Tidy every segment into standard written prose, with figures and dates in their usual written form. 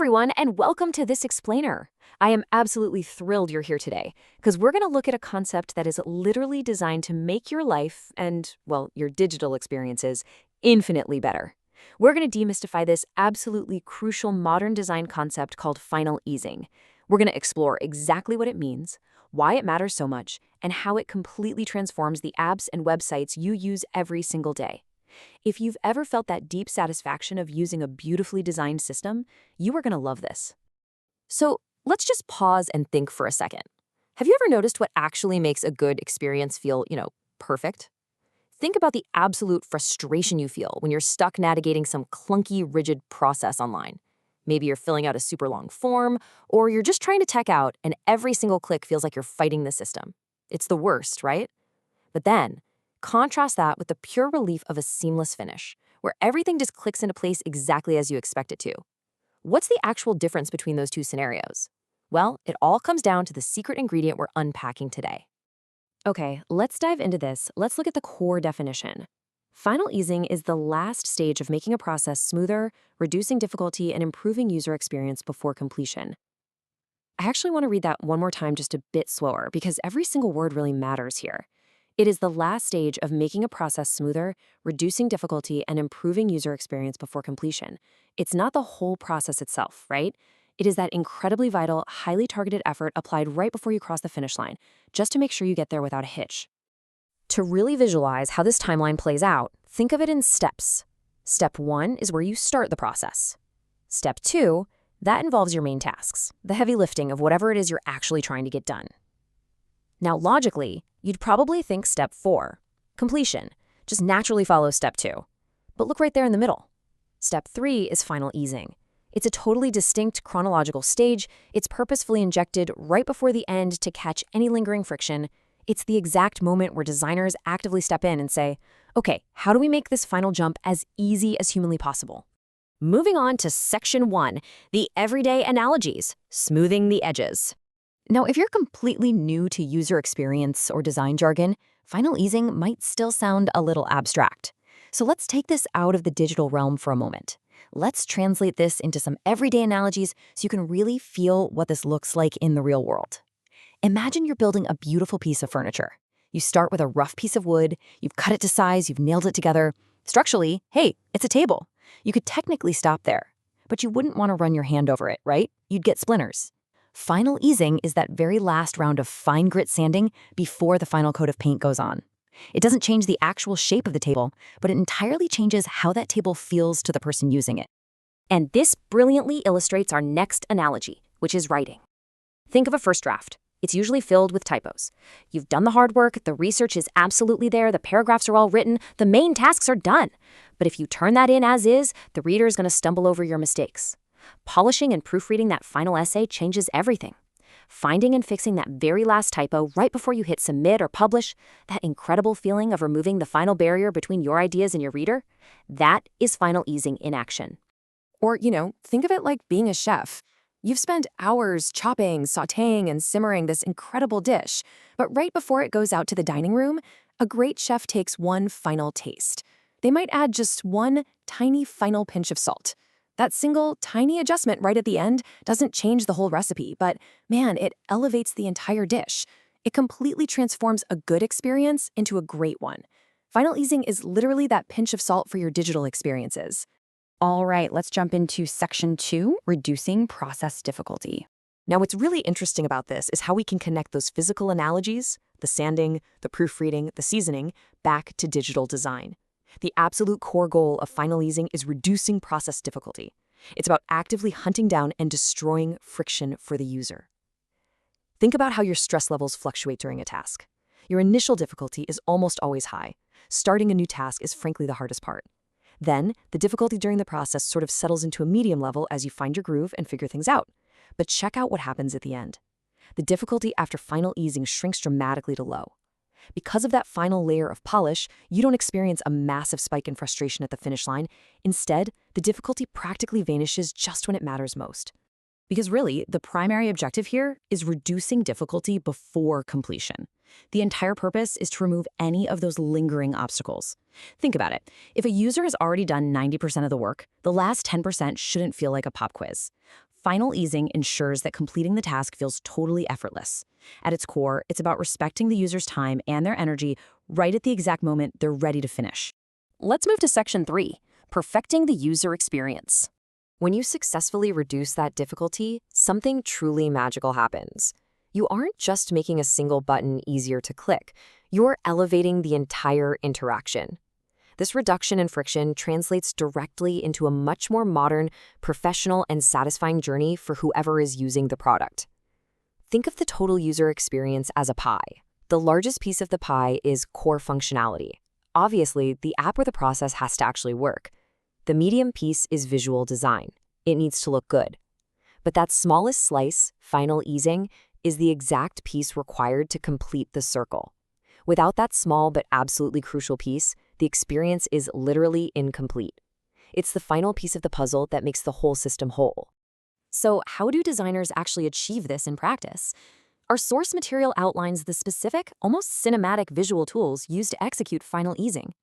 everyone, and welcome to This Explainer. I am absolutely thrilled you're here today because we're going to look at a concept that is literally designed to make your life and, well, your digital experiences infinitely better. We're going to demystify this absolutely crucial modern design concept called final easing. We're going to explore exactly what it means, why it matters so much, and how it completely transforms the apps and websites you use every single day. If you've ever felt that deep satisfaction of using a beautifully designed system, you are going to love this. So let's just pause and think for a second. Have you ever noticed what actually makes a good experience feel, perfect? Think about the absolute frustration you feel when you're stuck navigating some clunky, rigid process online. Maybe you're filling out a super long form, or you're just trying to tech out and every single click feels like you're fighting the system. It's the worst, right? But then, contrast that with the pure relief of a seamless finish, where everything just clicks into place exactly as you expect it to. What's the actual difference between those two scenarios? Well, it all comes down to the secret ingredient we're unpacking today. Okay, let's dive into this. Let's look at the core definition. Final easing is the last stage of making a process smoother, reducing difficulty, and improving user experience before completion. I actually want to read that one more time just a bit slower because every single word really matters here. It is the last stage of making a process smoother, reducing difficulty, and improving user experience before completion. It's not the whole process itself, right? It is that incredibly vital, highly targeted effort applied right before you cross the finish line, just to make sure you get there without a hitch. To really visualize how this timeline plays out, think of it in steps. Step 1 is where you start the process. Step 2, that involves your main tasks, the heavy lifting of whatever it is you're actually trying to get done. Now, logically, you'd probably think step 4, completion, just naturally follows step 2. But look right there in the middle. Step 3 is final easing. It's a totally distinct chronological stage. It's purposefully injected right before the end to catch any lingering friction. It's the exact moment where designers actively step in and say, okay, how do we make this final jump as easy as humanly possible? Moving on to section 1, the everyday analogies, smoothing the edges. Now, if you're completely new to user experience or design jargon, final easing might still sound a little abstract. So let's take this out of the digital realm for a moment. Let's translate this into some everyday analogies so you can really feel what this looks like in the real world. Imagine you're building a beautiful piece of furniture. You start with a rough piece of wood, you've cut it to size, you've nailed it together. Structurally, hey, it's a table. You could technically stop there, but you wouldn't want to run your hand over it, right? You'd get splinters. Final easing is that very last round of fine grit sanding before the final coat of paint goes on. It doesn't change the actual shape of the table, but it entirely changes how that table feels to the person using it. And this brilliantly illustrates our next analogy, which is writing. Think of a first draft. It's usually filled with typos. You've done the hard work, the research is absolutely there, the paragraphs are all written, the main tasks are done. But if you turn that in as is, the reader is going to stumble over your mistakes. Polishing and proofreading that final essay changes everything. Finding and fixing that very last typo right before you hit submit or publish, that incredible feeling of removing the final barrier between your ideas and your reader, that is final easing in action. Or, think of it like being a chef. You've spent hours chopping, sautéing, and simmering this incredible dish, but right before it goes out to the dining room, a great chef takes one final taste. They might add just one tiny final pinch of salt. That single, tiny adjustment right at the end doesn't change the whole recipe, but man, it elevates the entire dish. It completely transforms a good experience into a great one. Final easing is literally that pinch of salt for your digital experiences. All right, let's jump into section 2, reducing process difficulty. Now, what's really interesting about this is how we can connect those physical analogies, the sanding, the proofreading, the seasoning, back to digital design. The absolute core goal of final easing is reducing process difficulty. It's about actively hunting down and destroying friction for the user. Think about how your stress levels fluctuate during a task. Your initial difficulty is almost always high. Starting a new task is frankly the hardest part. Then, the difficulty during the process sort of settles into a medium level as you find your groove and figure things out. But check out what happens at the end. The difficulty after final easing shrinks dramatically to low. Because of that final layer of polish, you don't experience a massive spike in frustration at the finish line. Instead, the difficulty practically vanishes just when it matters most. Because really, the primary objective here is reducing difficulty before completion. The entire purpose is to remove any of those lingering obstacles. Think about it. If a user has already done 90% of the work, the last 10% shouldn't feel like a pop quiz. Final easing ensures that completing the task feels totally effortless. At its core, it's about respecting the user's time and their energy right at the exact moment they're ready to finish. Let's move to Section 3, perfecting the user experience. When you successfully reduce that difficulty, something truly magical happens. You aren't just making a single button easier to click, you're elevating the entire interaction. This reduction in friction translates directly into a much more modern, professional, and satisfying journey for whoever is using the product. Think of the total user experience as a pie. The largest piece of the pie is core functionality. Obviously, the app or the process has to actually work. The medium piece is visual design. It needs to look good. But that smallest slice, final easing, is the exact piece required to complete the circle. Without that small but absolutely crucial piece, the experience is literally incomplete. It's the final piece of the puzzle that makes the whole system whole. So, how do designers actually achieve this in practice? Our source material outlines the specific, almost cinematic visual tools used to execute final easing.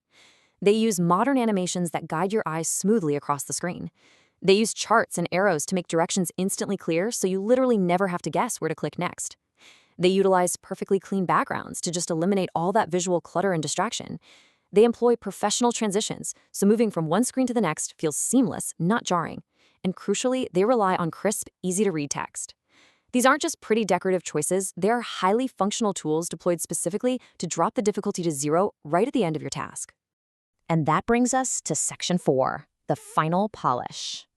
They use modern animations that guide your eyes smoothly across the screen. They use charts and arrows to make directions instantly clear so you literally never have to guess where to click next. They utilize perfectly clean backgrounds to just eliminate all that visual clutter and distraction. They employ professional transitions, so moving from one screen to the next feels seamless, not jarring. And crucially, they rely on crisp, easy-to-read text. These aren't just pretty decorative choices, they are highly functional tools deployed specifically to drop the difficulty to 0 right at the end of your task. And that brings us to Section 4, the final polish.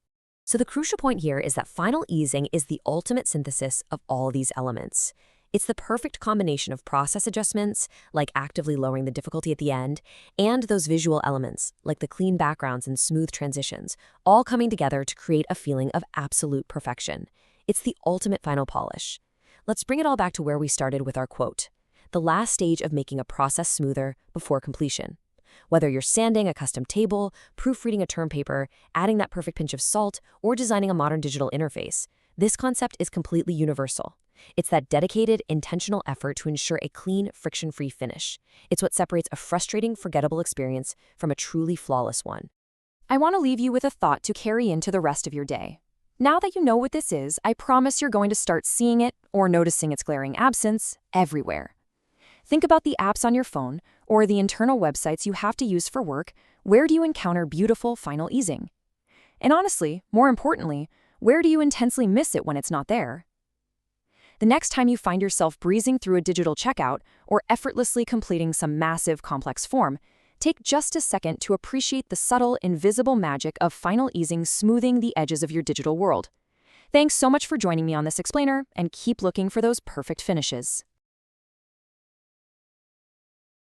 So the crucial point here is that final easing is the ultimate synthesis of all these elements. It's the perfect combination of process adjustments, like actively lowering the difficulty at the end, and those visual elements, like the clean backgrounds and smooth transitions, all coming together to create a feeling of absolute perfection. It's the ultimate final polish. Let's bring it all back to where we started with our quote, the last stage of making a process smoother before completion. Whether you're sanding a custom table, proofreading a term paper, adding that perfect pinch of salt, or designing a modern digital interface, this concept is completely universal. It's that dedicated, intentional effort to ensure a clean, friction-free finish. It's what separates a frustrating, forgettable experience from a truly flawless one. I want to leave you with a thought to carry into the rest of your day. Now that you know what this is, I promise you're going to start seeing it, or noticing its glaring absence, everywhere. Think about the apps on your phone, or the internal websites you have to use for work. Where do you encounter beautiful final easing? And honestly, more importantly, where do you intensely miss it when it's not there? The next time you find yourself breezing through a digital checkout or effortlessly completing some massive complex form, take just a second to appreciate the subtle, invisible magic of final easing smoothing the edges of your digital world. Thanks so much for joining me on this explainer, and keep looking for those perfect finishes.